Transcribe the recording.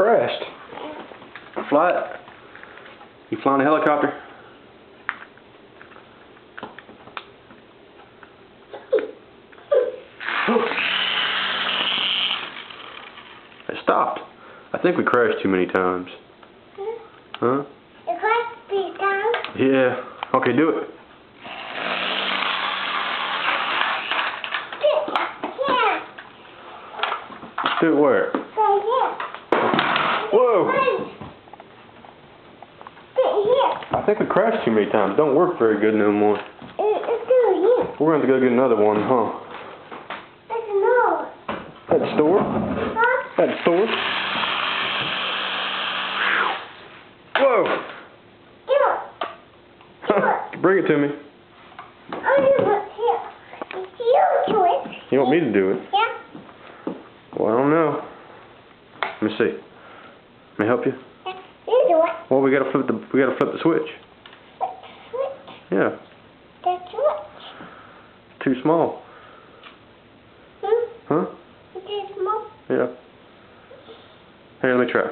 crashed. Fly it. You flying a helicopter? It stopped. I think we crashed too many times. Huh? The crashed 3 times? Yeah. Okay, do it. Yeah. Do it where? Right here. Whoa! Right here. I think we crashed too many times. Don't work very good no more. It's still here. We're going to have to go get another one, huh? It's no. At the store? Huh? At the store? Whoa! Bring it to me. I'm going to put here. It's you do it. You want me to do it? Yeah. Well, I don't know. Let me see. May I help you? Yeah. You do it. Well, we gotta flip the switch. Switch. Yeah. The switch. Too small. Hmm? Huh? It is small. Yeah. Here, let me try.